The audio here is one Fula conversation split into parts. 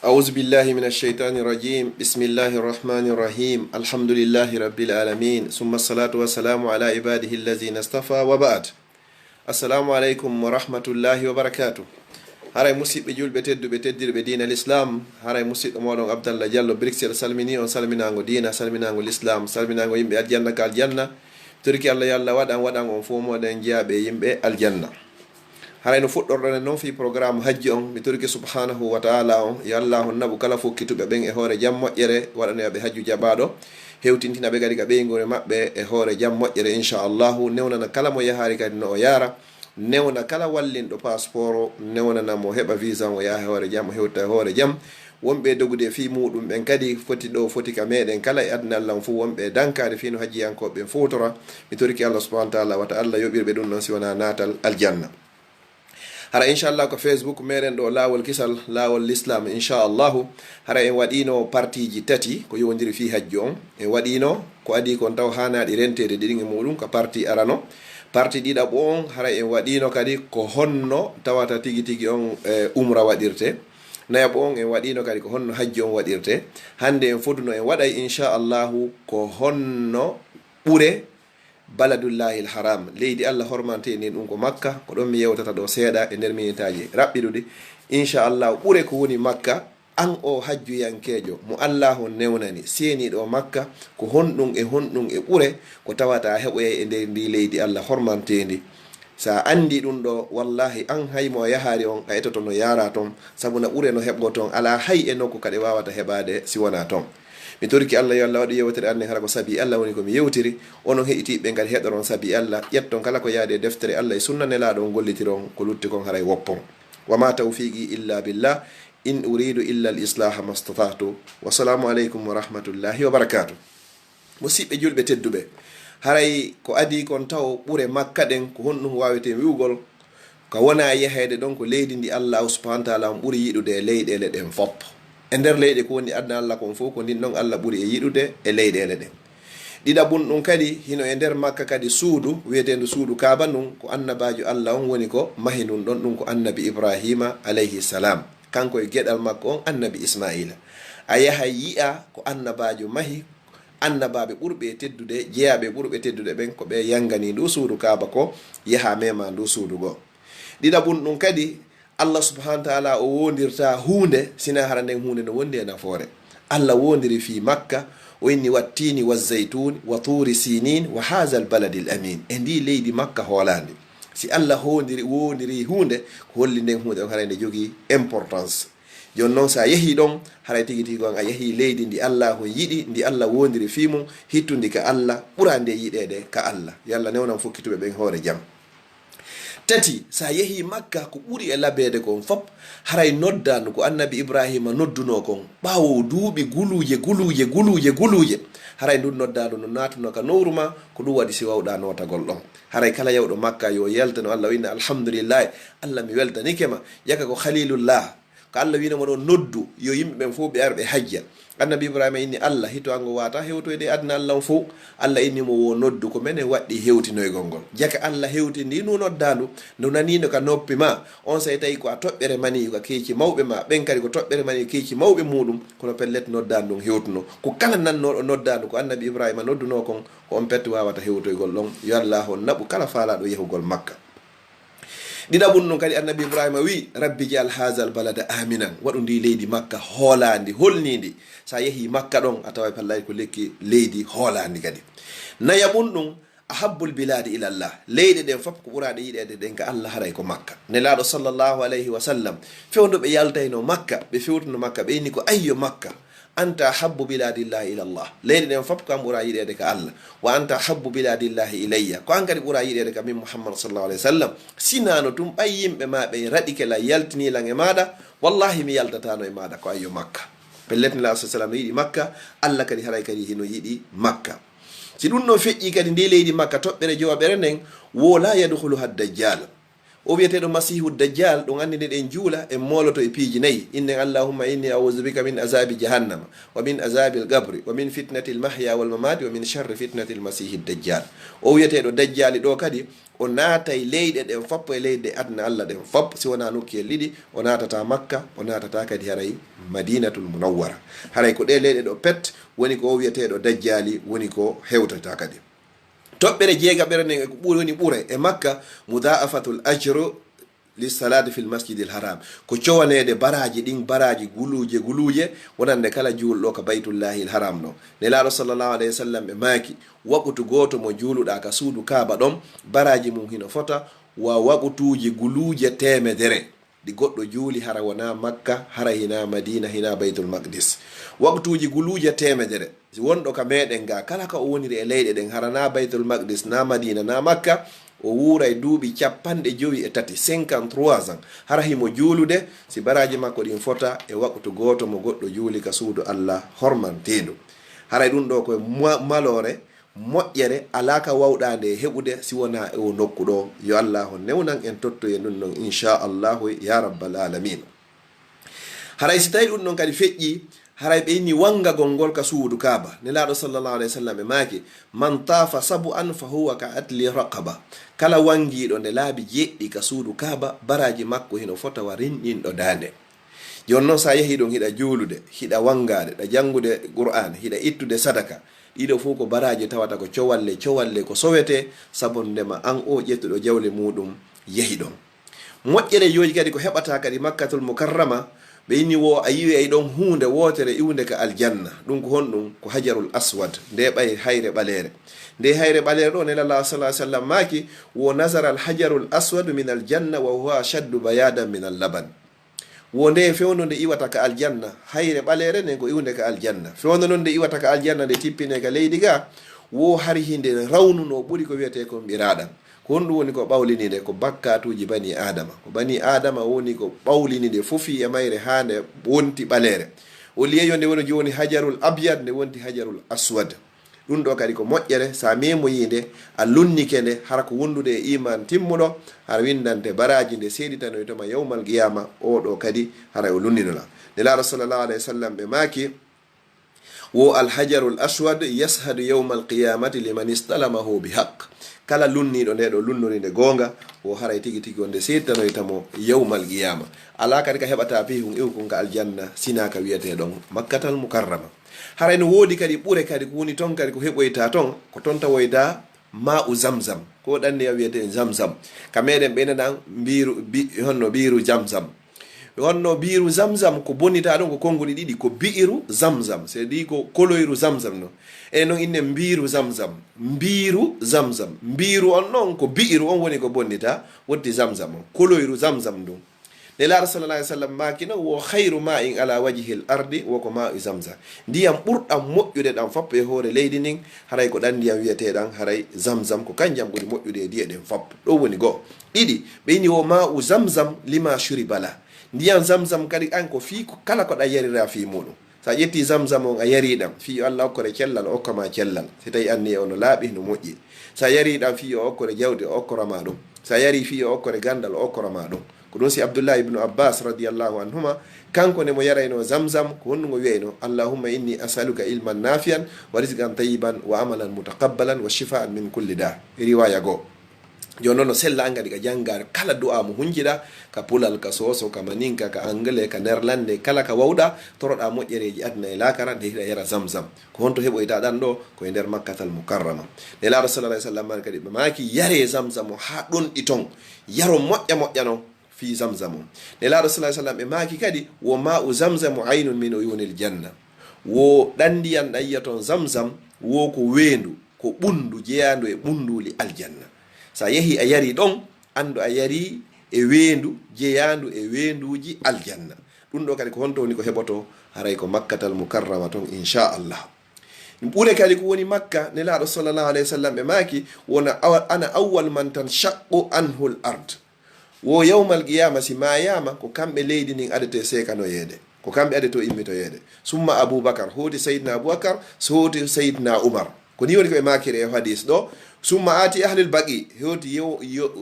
أعوذ بالله من الشيطان الرجيم بسم الله الرحمن الرحيم الحمد لله رب العالمين ثم الصلاة والسلام على عباده الذين اصطفى وبعد السلام عليكم ورحمة الله وبركاته haray musidɓe julɓe tedduɓe teddirɓe dina l'islam haray musidɗo moɗon abdallah diallo brixel salmini on salminago dina salminago l'islam salminago yimɓe aljanna ka aljanna torki allah yo allah waɗan on fo moɗen jeeyaɓe yimɓe aljanna haray no fuɗɗorɗon noon fi programme hajji on mi torki subhanahu wa taala on yo allah on naɓu kala fokkituɓe ɓen e hoore jam moƴƴere waɗanoyaɓe hajju jaɓaɗo hewtintinaɓe kadi ka ɓeygore maɓɓe e hoore jam moƴƴere inchallahu newnana kala mo yahari kadi no o yara newna kala wallinɗo passeport o newnana mo heɓa visa o yaha hoore jam o hewta hoore jam wonɓe dogude fi muɗum ɓen kadi foti ɗo foti ka meɗen kala e aduna allah fu wonɓe dankade fino hajjiyankoɓe fotora mi torki allah subahana taala wata allah yoɓirɓe ɗum noon si wona natal aljanna hara inchallah ko facebook meɗen ɗo lawol kisal lawol l'islam inchallahu hara en waɗino partiji tati ko yowdiri fi hajji on en waɗino ko adi kon taw hanaɗi rentede ɗiɗi e muɗum ko parti arano parti ɗiɗaɓo on hara en waɗino kadi ko honno tawata tigi tigi on umra waɗirte nayaɓo on en waɗino kadi ko honno hajji on waɗirte hande en fotuno en waɗay inchallahu ko honno ɓure baladullahi l haram leydi allah hormante nin ɗum ko makka ko ɗon mi yewtata ɗo seeɗa e nder minitaji raɓɓiɗuɗi inchallahu ɓure ko woni makka an o hajjuyankejo mo allahu newnani seeniɗo makka ko honɗum e ɓure ko tawata heɓoyay e nder ndi leydi allah hormantendi sa andi ɗum ɗo wallahi an haymo yahari on a etoto no yara toon saabu no ɓure no heɓgo toon ala hay e nokku kadi wawata heɓade si wona toon mi torki allah yo allah waɗi yewtere anne hara ko saabi allah woni komi yewtiri onon heɗitiɓe kadi heɗoron saabi allah ƴetton kala ko yaade deftere allah e sunna nelaɗo on gollitiron ko lutti kon haray woppon wama tawfiqi illa billah in uridu illa al islaha mastatatu wassalamu aleykum wa rahmatullahi wa barakatuh musidɓe julɓe tedduɓe haray ko adi kon taw ɓuure makka ɗen ko honɗum wawete wiwgol ko wona yehede ɗon ko leydi ndi allahu subahana taala on ɓuuri yiɗude e leyɗele ɗen fop e nder leyɗe ko woni adna allah kon fof ko ndin ɗon allah ɓuuri e yiɗude e leyɗele ɗen ɗiɗaɓum ɗum kadi hino e nder makka kadi suudu wiyetendu suudu kaaba ɗum ko annabajo allah on woni ko mahi ɗum ɗon ɗum ko annabi ibrahima alayhi salam kanko e gueɗal makko on annabi ismaila a yaha yi'a ko annabajo mahi annabaɓe ɓurɓe e teddude jeeyaɓe ɓurɓe teddude ɓen ko ɓe yangani ndu suudu kaaba ko yaha mema ndu suudu go ɗiɗaɓum ɗum kadi allah subahana taala o wondirta hunde sina hara nden hunde no wondi e nafoore allah wondiri fi makka o inni wattini wa zeytun wa turi sinin wa haha l baladi l amin e ndi leydi makka hoolandi si allah wondiri hunde ko holli nden hunde on haray nde jogui importance joni noon sa yeehi ɗon haray tigi tigi on a yeehi leydi ndi allah ho yiɗi ndi allah wondiri fi mum hittudi ka allah ɓura nde yiɗede ka allah yo allah newnan fokkituɓe ɓen hoore jaam tati sa yeehi makka ko ɓuri e labede kon fop haray noddandu ko annabi ibrahima nodduno kon ɓawo duuɓi guluje haray ndun noddandu no natuno ka nowru ma ko ɗum waɗi si wawɗa notagol ɗon haray kala yawɗo makka yo yaltano allah winna alhamdulillahi allah mi weltanikema yaka ko khalilullah ko allah winamo ɗo noddu yo yimɓe ɓen fof ɓe arɓe hajja annabi ibrahima inni allah hitoango wata hewtoyde adna allah fo allah innimo wo noddu ko mene waɗɗi hewtinoygol ngol jaka allah hewtindi nu noddandu ndu nanino ka noppi ma on say tawi ko a toɓɓere mani ko keeci mawɓe ma ɓen kadi ko toɓɓere mani keeci mawɓe muɗum kono pellet noddandu hewtuno ko kala nannoɗo noddandu ko annabi ibrahima nodduno kon ko on petti wawata hewtoygol ɗon yo allah on naɓu kala faalaɗo yehugol makka ɗiɗaɓum ɗum kadi annabi ibrahima wi rabbi jal hasal balada aminan waɗu ndi leydi makka hoolandi holnidi sa yeehi makka ɗon a tawa pallay ko lekki leydi hoolandi kadi nayaɓum ɗum ahabbul biladi ilallah leyɗe ɗen fof ko ɓuraɗe yiɗede ɗen ka allah haray ko makka nelaɗo sallllahu alayhi wa sallam fewdoɓe yaltayno makka ɓe fewtuno makka ɓe inni ko ayyo makka anta habbu biladillahi ilallah leydi ɗen fof ko an ɓuura yiɗede ka allah wa anta habbu biladillahi ilayya ko an kadi ɓuura yiɗede ka min mouhammad sallallahu alayhi wa sallam sinano tum ɓay yimɓe ma ɓe raɗikela yaltinilan e maɗa wallahi mi yaltatano e maɗa ko ayyo makka pelletnila sa sallam yiɗi makka allah kadi haray kadi hino yiɗi makka si ɗum no feƴƴi kadi nde leydi makka toɓɓere jowaɓere nden wola yadhuluha dajjal o wiyeteɗo masihu dajjal ɗum andi nde ɗen juula en moloto e piiji nayyi inne allahumma inni audu bika min azabi jahannama wa min azabi l gabri wa min fitnati l mahya wal mamati wa min charri fitnati l masihi dajjal. O wiyeteɗo dajjali ɗo kadi o naatay leyɗe ɗen foppo e leyɗe adna allah ɗen fop si wona nokkiyel ɗiɗi o natata makka o natata kadi haray madinatul munawwara. haray ko ɗe leyɗe ɗo pet woni ko o wiyeteɗo dajjali woni ko hewtata kadi. toɓɓere jeegaɓere nde ko ɓuri woni ɓure e makka mudaafatul ajru lissalati fil masjidil haram ko cowanede baraji ɗin baraji guluje wonande kala juulɗo ka baytullahil haram ɗo. nelaɗo sallllahu alayhi wa sallam ɓe maaki waɓutu goto mo juuluɗa ka suudu kaaba ɗon baraji mum hino fota wa waɓutuji guluje temedere ɗi goɗɗo juuli hara wona makka hara hina madina hina baytul maqdis. waɓutuji guluje temedere wonɗo ka meɗen ga kala ka o woniri e leyɗe ɗen harana baytul maqdis na madina na makka o wuuray duuɓi 53 53 ans hara himo juulude si baraji makko ɗin fota e waɓutu goto mo goɗɗo juuli ka suudu allah hormanteɗo. haray ɗum ɗo koye malore moƴƴere alaka wawɗande heɓude si wona e o nokku ɗo. yo allahu newnan en tottoye ɗum ɗon inchallahu ya rabbal alamin. haray si tawi ɗum ɗon kadi feƴƴi haray ɓe inni wangagol ngol ka suudu kaaba. nelaɗo sallllahu alayhi wa sallam e maaki man taafa sabu an fa huwa ka atli raqaba kala wangiɗo nde laabi jeɗɗi ka suudu kaaba baraji makko hino fota wa rinɗinɗo dande. jon noon sa yehi ɗon hiɗa juulude hiɗa wangade ɗa jangude qur'an hiɗa ittude sadaka ɗiɗo fof ko baraji tawata ko cowalle ko sowete sabondema an o ƴettuɗo jawle muɗum yehi ɗon. moƴƴere yoji kadi ko heɓata kadi makkatul mukarrama ɓe inni wo a yiwi ay ɗon hunde wotere iwde ka aljanna ɗum ko honɗum ko hajarul aswad nde ɓay hayre ɓalere. nde hayre ɓalere ɗo nelallah sa sallam maaki wo nasara al hajarul aswad min aljanna wa huwa shaddu bayadan min al laban. wo nde fewno nde iwata ka aljanna hayre ɓalere nden ko iwde ka aljanna fewno noon nde iwata ka aljanna nde tippine ka leydi ga wo hari hinde rawnuno ɓuri ko wiyete ko mbiraɗam ko honɗum woni ko ɓawlinide ko bakkatuji bani adama ko bani adama woni ko ɓawlinide fofi e mayre ha nde wonti ɓalere o liyeyo nde woni joni hajarul abyad nde wonti hajarul aswad. ɗum ɗo kadi ko moƴƴere sa memoyinde a lunnike nde hara ko wondude e iman timmuɗo hara windante baraji nde seeɗitanoy toma yawmal qiyama oɗo kadi hara o lunninola. nelaɗo sallllahu alayhi wa sallam ɓe maaki wo alhajarul aswad yashadu yawmal qiyamati liman istalamahu bi haq kala lunniɗo nde ɗo lunnori nde gonga o haray tigi tigi onde seeɗitanoytamo yawmal qiyama. ala kadi ka heɓata pihum iwkon ka aljanna sina ka wiyete ɗon makkatal mukarrama. haray no woodi kadi ɓure kadi ko woni toon kadi ko heɓoyta toon ko toon tawoyta ma u zamzam ko ɗanni a wiyete zamzam ka meɗen ɓeneɗan honno biiru zamzam honno biiru zamzam ko bonnita ɗon ko konnguli ɗiɗi ko biiru zamzam c'est dit ko koloyru zamzam no e noon inne mbiiru zamzam mbiiru on noon ko biiru on woni ko bonnita wotti zamzam on koloyru zamzam ɗum. nelaɗo sallallah alih w sallam makino wo hayru ma in ala wajihil ardi woko ma u zamzam ndiyam ɓurɗam moƴƴude ɗam foppo e hoore leydi ndin haray ko ɗan ndiyam wiyeteɗan haray zamzam ko kanjam ɓuri moƴƴude e ndiye ɗen foppo ɗo woni goo. ɗiɗi ɓe inni wo ma u zamzam lima shuribala ndiyam zamzam kadi an ko fi kala ko ɗa yarira fi muɗum sa ƴetti zamzam on a yariɗam fi allah okkore cellal o okkama cellal si tawi anni ono laaɓi no moƴƴi sa yariɗam fi o okkore jawdi o okkorama ɗum sa yari fi o okkore gandal o okkorama ɗum ko ɗum si abdoullah ibnu abbas radiallahu anhuma kanko nde mo yarayno zamzam ko honɗum o wiyayno allahumma inni asaluka ilman nafian wa risqan tayiban wa amalan mutakabbalan wa shifaan min kulli da riwaya goo. joni noon no sella an kadi ka janngare kala du'a mo hunjiɗa ka pulal ka soso ka maninka ka anglais ka nerlande kala ka wawɗa toroɗa moƴƴereji adna e lakara nde hiɗa yara zamzam ko honto heɓoyta ɗan ɗo koye nder makkatal mukarrama. nelaɗo sallah alih sallam kadi ɓe maki yare zamzam o ha ɗon ɗi ton yaro moƴƴa noon fi zamzam o. nelaɗo sallah sallam ɓe maki kadi wo ma u zamzamu aynun min uyunil janna wo ɗan ndiyan ɗan yiya toon zamzam wo ko weendu ko ɓundu jeyandu e ɓunduli aljanna. sa yehi a yari ɗon andu a yari e weendu jeyandu e weenduji aljanna. ɗum ɗo kadi ko honto woni ko heɓoto haray ko makkatal mukarrama ton inchallah. ɓure kadi ko woni makka nelaɗo sallllahu alayhi wa sallam ɓe maki wona ana awwal man tanshaqqu anhu l ard wo yawmal qiyama si mayama ko kamɓe leydi ndin adete sekanoyede ko kamɓe ade to immitoyede summa aboubacar hooti seydna aboubacar so hooti seydna oumar ko ni woni ko ɓe makiri e hadis ɗo summa ati ahlil baqi hewti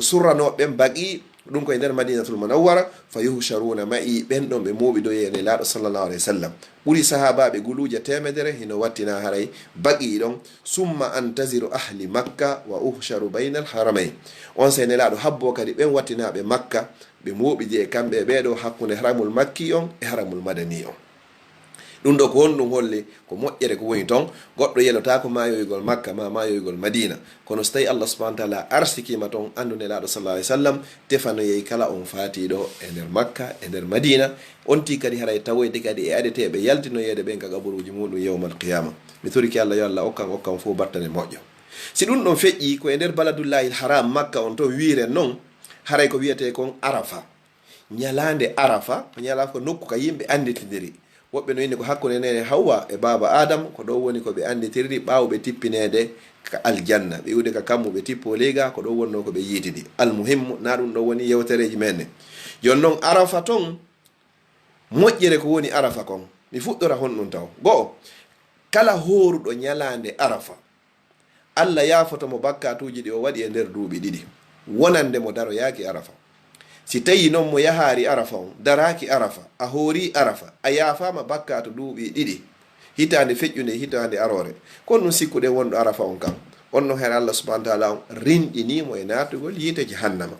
surranoɓe baqi ɗum koye nder madinatul munawwara fa yuhsharuna ma'i ɓen ɗon ɓe muuɓi do yene laaɗo sallllahu alayhi wa sallam ɓuri sahabaɓe guluuje temedere hino wattina haray baqi ɗon summa antaziru ahli makka wa uhsharu bayna alharamain on sene laaɗo habbo kadi ɓen wattinaɓe makka ɓe muuɓidi e kamɓe ɓeɗo hakkunde haramul makki on e haramul madani on ɗum ɗo ko honɗum holli ko moƴƴere ko woni toon goɗɗo yelota ko mayoygol makka ma mayoygol madina kono so tawi allah subahana taala arsikima toon andude laaɗo sallah alih sallam tefanoyeyi kala on faatiɗo e nder makka e nder madina onti kadi haray tawoyde kadi e adeteɓe yaltinoyede ɓen ka gaburuji muɗum yawmal qiyama mi toriki allah yo allah okkan fof battane moƴƴo si ɗum ɗon feƴƴi ko e nder baladullahi haram makka on toon wiiren noon haray ko wiyete kon arafa ñalande arafa ko ñala ko nokku ka yimɓe anditidiri woɓɓe no inni ko hakkunde nene hawwa e baba adam ko ɗo woni ko ɓe anditirɗi ɓawɓe tippinede ka aljanna ɓe wiwde ka kammu ɓe tippo leyga ko ɗo wonno ko ɓe yiitidi almuhimmu na ɗum ɗo woni yewtereji men jon noon arafa ton moƴƴere ko woni arafa kon mi fuɗɗora honɗum taw go'o kala horuɗo ñalande arafa allah yafotomo bakkatuji ɗi o waɗi e nder duuɓi ɗiɗi wonande mo daro yaaki arafa si tawi noon mo yahari arafa on daraki arafa a hoori arafa a yafama bakkatu duuɓi ɗiɗi hitande feƴƴude hitande arore kono ɗum sikkuɗe wonɗo arafa on kam on no hen allah subahana taala on rinɗinimo e natugol yiite jahannama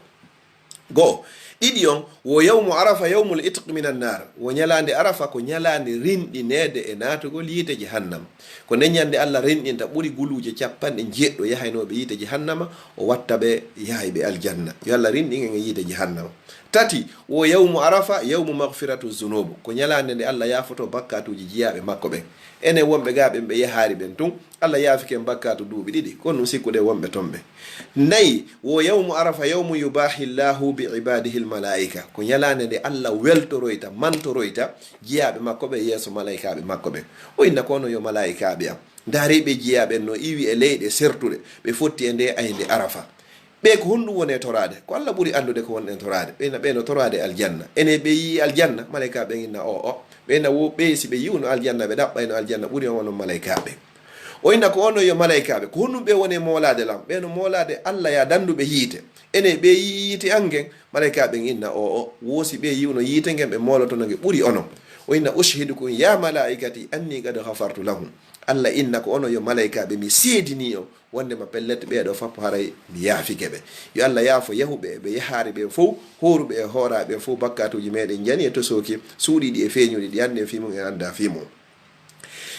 goo ɗiɗi on wo yawmu arafa yawmul itq min annar wo ñalande arafa ko ñalande rinɗinede e natugol yiite jahannama ko neññande allah rinɗinta ɓuri guluje 90 yahaynoɓe yiite jahannama o watta ɓe yahayɓe aljanna yo allah rinɗin e yiite jahannama tati wo yawmu arafa yawmu magfiratu zunubu ko ñalande nde allah yafoto bakkatuji jiyaɓe makko ɓen ene wonɓe ga ɓen ɓe yahari ɓen tun allah yaafiken bakkatu duuɓi ɗiɗi kono ɗum sikkude wonɓe ton ɓe nayi wo yawmu arafa yawmu yubahi llahu bi ibadihi lmalaika ko ñalande nde allah weltoroyta mantoroyta jiyaɓe makko ɓe yeeso malaikaɓe makko ɓen o inna kono yo malaikaɓe am daariɓe jiyaɓen no iwi e leyɗe sertuɗe ɓe fotti e nde ayde arafa ɓe ko honɗum woni e torade ko allah ɓuuri andude ko woni e torade ɓeyna ɓeno torade aljanna ene ɓe yi aljanna malaikaɓe inna o ɓeyna wo ɓe si ɓe yiwno aljanna ɓe ɗaɓɓayno aljanna ɓuuri on wonon malaikaɓe o inna ko ono yo malaikaɓe ko honɗum ɓe woni e molade lam ɓeno molade allah ya danduɓe yiite ene ɓe yi yiite angen malaikaɓe inna o wosi ɓe yiwno yiite ngen ɓe molotonoge ɓuuri onon o inna ushidukum ya malaikati anni kad ghafartu lahum allah inna ko ono yo malaikaɓe mi seedini o wondema pellete ɓeɗo fappo haray mi yaafike ɓe yo allah yaafo yahuɓe ɓe yahari ɓe fof horuɓe e horaɓe fof bakkatuji meɗen jani e tosoki suuɗiɗi e feeñuɗi ɗi ande fimum e anda fimum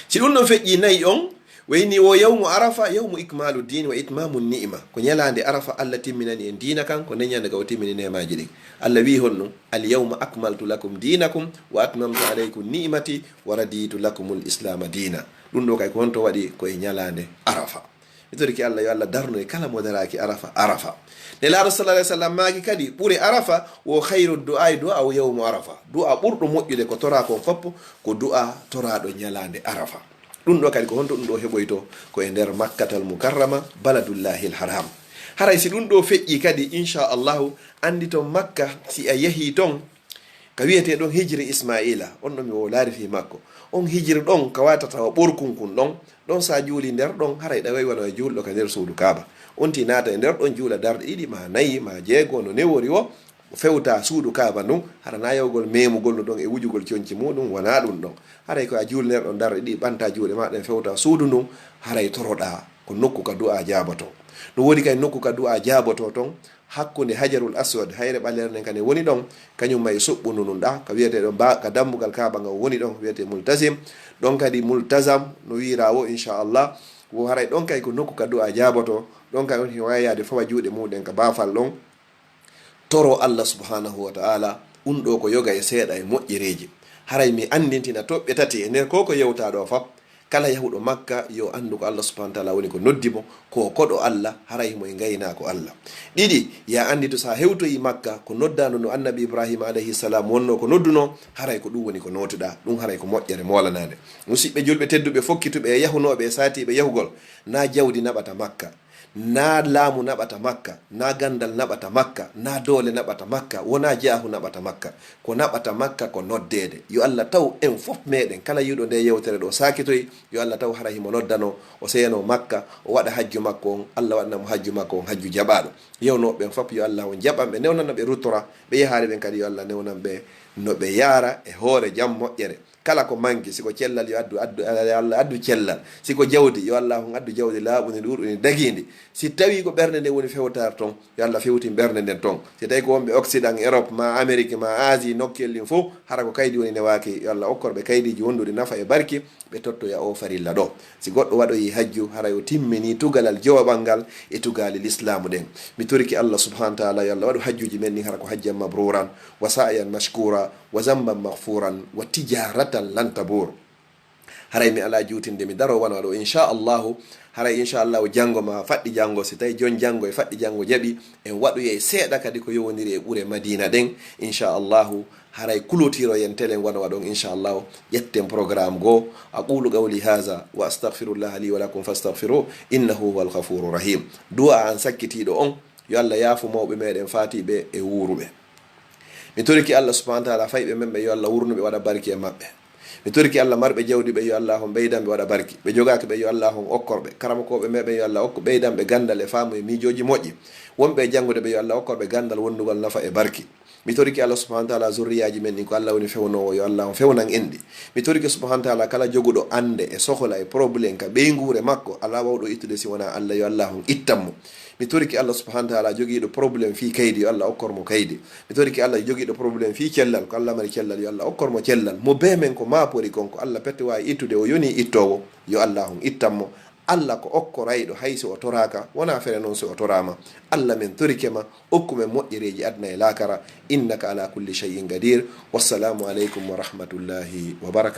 si ɗum ɗon feƴƴi nayyi on wayni wo yawmu arafa yawmu ikmalu din wa itmamu ni'ma ko ñalande arafa allah timminani en dina kan ko neñande ka o timmini nemaji ɗin allah wi honɗum al yawma akmaltu lakum dinakum wa atmamtu alaykum ni'mati wa raditu lakum l islama dina ɗum ɗo kay ko honto waɗi koye ñalande arafa mi toriki allah yo allah darno e kala mo daraki arafa ne laaɗo sallah alih sallam maaki kadi ɓuri arafa wo hayru du'a du'a o yawmu arafa du'a ɓurɗo moƴƴude ko tora kon foppo ko du'a toraɗo ñalande arafa ɗum ɗo kadi ko honto ɗum ɗo heɓoyto ko e nder makkatal mukarrama baladullahi l haram haray si ɗum ɗo feƴƴi kadi inchallahu andi to makka si a yeehi ton ka wiyete ɗon hijri ismaila on ɗo mi wolari fi makko on hijri ɗon ka watatawa ɓorkunkun ɗon sa juuli nder ɗon haray ɗa waywano e juulɗo ka nder suudu kaaba onti naata e nder ɗon juula darɗe ɗiɗi ma nayyi ma jeego no newori o fewta suudu kaaba ndun hara na yawgol memugol no ɗon e wujugol coñci muɗum wona ɗum ɗon haray ko a juulner ɗon darɗe ɗiɗi ɓanta juuɗe maɗen fewta suudu ndun haray toroɗa ko nokku ka du'a jaaboto ɗum woni kay nokku ka du'a jaaboto ton hakkunde hajarul aswad hayre ɓalerne kane woni ɗon kañum may suɓɓunu num ɗa ka wiyete ɗon ka dambugal kaaba nga woni ɗon wiyete multasim ɗon kadi multasam no wira o inchallah wo haray ɗon kay ko nokku ka du'a jaaboto ɗon kay on wayade fawa juuɗe muɗen ka bafal ɗon toro allah subhanahu wa ta'ala ɗum ɗo ko yoga e seeɗa e moƴƴereji haray mi andintina toɓɓe tati e nder ko yewtaɗo fap kala yahuɗo makka yo andu ko allah subhanahu wa ta'ala woni ko noddi mo ko koɗo allah haray mo e gayna ko allah ɗiɗi ya andi to sa hewtoyi makka ko noddano no annabi ibrahima alayhi salam wonno ko nodduno haray ko ɗum woni ko notuɗa ɗum haray ko moƴƴere molanade musidɓe julɓe tedduɓe fokkituɓe e yahunoɓe e satiɓe yahugol na jawdi naɓata makka na laamu naɓata makka, na gandal naɓata makka, na doole naɓata makka, wona jaahu naɓata makka. Ko naɓata makka ko noddede. Yo Allah taw en fof meɗen kala yiɗo nde yewtere ɗo sakitoy, yo Allah taw hara himo noddano o seyano makka o waɗa hajju makko on, Allah waɗanamo hajju makko on hajju jaɓaɗo. yewnoɓen fof yo Allah on jaɓanɓe, newnana ɓe ruttora ɓe yahaari ɓen kadi yo Allah newnan ɓe no ɓe yaara e hoore jam moƴƴere. Kala ko manki siko cellal yo Allah addu cellal, siko jawdi yo Allah on addu jawdi laaɓuni ɗuɗuni dagidi. Si tawi ko ɓernde nde woni fewtar ton yo Allah fewti ɓernde nden ton. Si tawi ko wonɓe Occident, Europe, ma Amérique, ma Asie, nokkellin fof hara ko kaydi woni newaki, yo Allah okkorɓe kaydiji wonduɗi nafa e barki ɓe tottoya o farilla ɗo. Si goɗɗo waɗoyi hajju hara yo timmini tugalal jowaɓal ngal e tugali l'islamu ɗen. Mi toriki Allah subhanahu wa ta'ala yo Allah waɗu hajjuji men ni hara ko hajjan mabruran wa sa'yan mashkura wa zamban maghfuran wa tijaratan lan tabur. Haray mi ala jutinde mi daro wana ɗo inchallahu. Haray inchallahu janngo ma faɗɗi janngo, si tawi jon janngo e faɗɗi janngo jaɓi en waɗoye seeɗa kadi ko yowondiri e ɓuure madina ɗen inchallahu. haray kulotiro yen telen wana waɗon inchallahu ƴetten programme goo. aqulu qawli haza wa astaghfirullah li wa lakum fastaghfiru innahu huwal ghafurur rahim. du'a an sakkitiɗo on yo Allah yaafu mawɓe meɗen fatiɓe e wuruɓe. mi toriki Allah subhanahu wa ta'ala fayɓe men ɓe yo Allah wurnuɓe waɗa barki e maɓɓe. mi toriki Allah marɓe jawdi ɓe yo Allah on ɓeydanɓe waɗa barki. ɓe jogaki ɓe yo Allah on okkorɓe. karamakoɓe meɓe yo Allah okko ɓeydanɓe gandal e faamu e miijoji moƴƴi. wonɓe janngude ɓe yo Allah okkorɓe gandal wonnugol nafa e barki. mi toriki Allah subhanahu wa ta'ala zurriyaji men ni ko Allah woni fewnowo yo Allah on fewnan en ɗi. mi toriki subhanahu wa ta'ala kala joguɗo ande e sohla e probléme ka ɓeygure makko ala wawɗo ittude si wona Allah yo Allah on ittanmo. mi toriki Allah subhanahu wa ta'ala jogiiɗo probléme fi kaydi yo Allah okkormo kaydi. mi toriki Allah jogiiɗo probléme fi cellal ko Allah mari cellal yo Allah okkormo cellal. mo be men ko mapori kon ko Allah pette wawi ittude o yoni ittowo yo Allah on ittanmo. Allah ko okkorayɗo hay so o toraka wona fere noon so o torama. Allah men torikema okkumen moƴƴereji adna e lakara innaka ala kulli shay'in qadir. wassalamu aleykum wa rahmatullahi wa barakatuh.